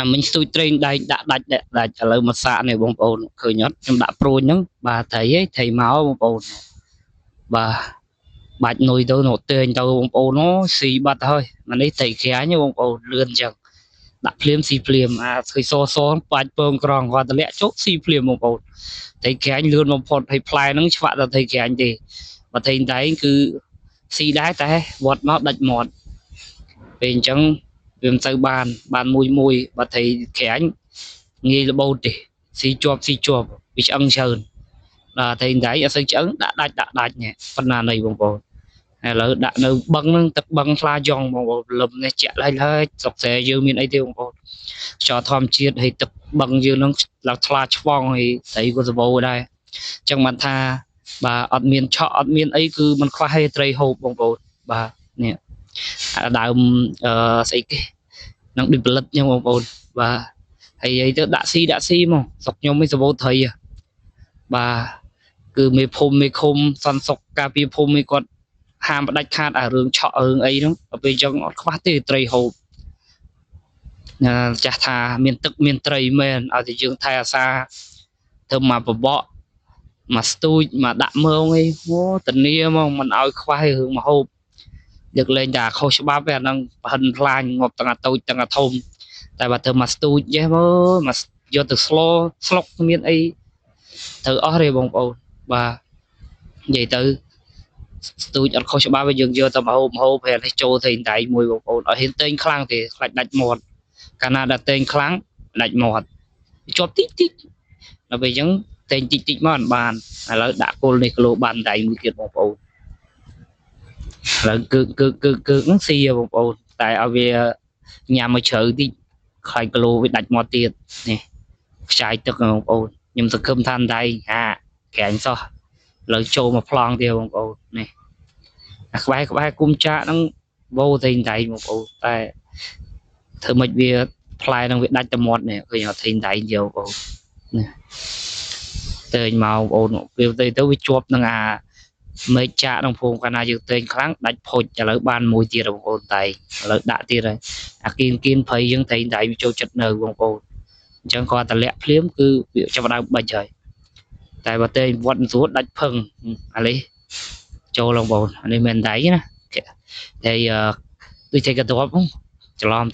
mình tôi train đây đã trả lời một xã này bông bồn khởi nhất em đã pro nhá bà thấy ấy, thầy máu bông bồn bà bạch nuôi tôi nổ tiền tôi bông bồn nó xì bật thôi mà đấy thầy khé như bông bồn lươn chẳng đặt phim xì phim khởi so bạch bông còn qua lẽ chốt xì phim bông bồn thầy khé anh lươn bông bồn thầy play nó chọn là thầy khé anh gì và thầy đấy cứ xì đá té vọt nó đạch mọt bên chẳng viêm tay bàn mùi và thầy khé anh nghi là bầu thì xì chuột bị ăn sờn là thầy đấy ở sân chấn đã nhẹ phần là này bông bồn hay là đãនៅបឹងហ្នឹងទឹកបឹងខ្លាយ៉ងបងប្អូនលឹមនេះជាក់ហើយស្រុកស្រែយើងមានអីទេបងប្អូនខ្យល់ធម្មជាតិហើយទឹកបឹងយើងហ្នឹងឡើងថ្លាឆ្វង់ហើយត្រីក៏សម្បូរដែរអញ្ចឹងបានថាបាទអត់មានឆក់អត់មានអីគឺมันខ្វះទេត្រីហូបបងប្អូនបាទនេះដើមស្អីគេនឹងដូចផលិតអញ្ចឹងបងប្អូនបាទហើយទៅដាក់ស៊ីមកស្រុកខ្ញុំមិនសម្បូរត្រីបាទគឺមេភូមិមេឃុំសន្តិសុខការពារភូមិគាត់ហាមផ្ដាច់ខាតអារឿងឆក់រឿងអីហ្នឹងដល់ពេលអញ្ចឹងអត់ខ្វះទេត្រីហូបចាស់ថាមានទឹកមានត្រីមែនឲ្យតែយើងថែអាសាធ្វើមកបបកមកស្ទូចមកដាក់មើងអីអូធានាមកមិនឲ្យខ្វះរឿងមកហូបយកលេងតែខុសច្បាប់ឯអាហ្នឹងបហិនខ្លាញងាប់ទាំងអាតូចទាំងអាធំតែបើធ្វើមកស្ទូចចេះមើលមកយកទៅស្លុកគ្មានអីទៅអស់ទេបងប្អូនបាទនិយាយទៅស្ទូចអត់ខុសច្បាប់យើងយកទៅមកហូបហើយនេះចូលទៅដៃមួយបងប្អូនអត់ហ៊ានតែងខ្លាំងទេខ្លាចដាច់មាត់កាលណាដែលតែងខ្លាំងដាច់មាត់ជាប់តិចដល់ពេលអញ្ចឹងតែងតិចមកអត់បានឥឡូវដាក់គល់នេះគីឡូបានដៃមួយទៀតបងប្អូនឥឡូវគឺហ្នឹងស៊ីបងប្អូនតែឲ្យវាញ៉ាំមកជ្រៅតិចខ្លាចគីឡូវាដាច់មាត់ទៀតនេះខ្ចាយទឹកបងប្អូនខ្ញុំសង្ឃឹមថាដៃក្រែងសោះលើចូលមកប្លង់ទៀតបងប្អូននេះក្បែរគុំចាក់ហ្នឹងវោតែដៃបងប្អូនតែធ្វើម៉េចវាផ្លែហ្នឹងវាដាច់តែមាត់នេះឃើញអត់តែដៃយកបងនេះទៅមកបងប្អូនវាទៅវាជាប់នឹងអាមេចាក់ក្នុងភូមិកាលណាយើងតែងខ្លាំងដាច់ផុចឥឡូវបានមួយទៀតបងប្អូនតែឥឡូវដាក់ទៀតហើយអាគៀនភ័យយើងតែដៃវាចូលចិត្តនៅបងប្អូនអញ្ចឹងគាត់តម្លាក់ភ្លាមគឺវាចាប់ដើមបាច់ហើយតែបើតែវត្តស្រួលដាច់ផឹងអានេះចូលបងប្អូនអានេះមិនដៃណាហើយដូចតែកដប់ច្រឡំ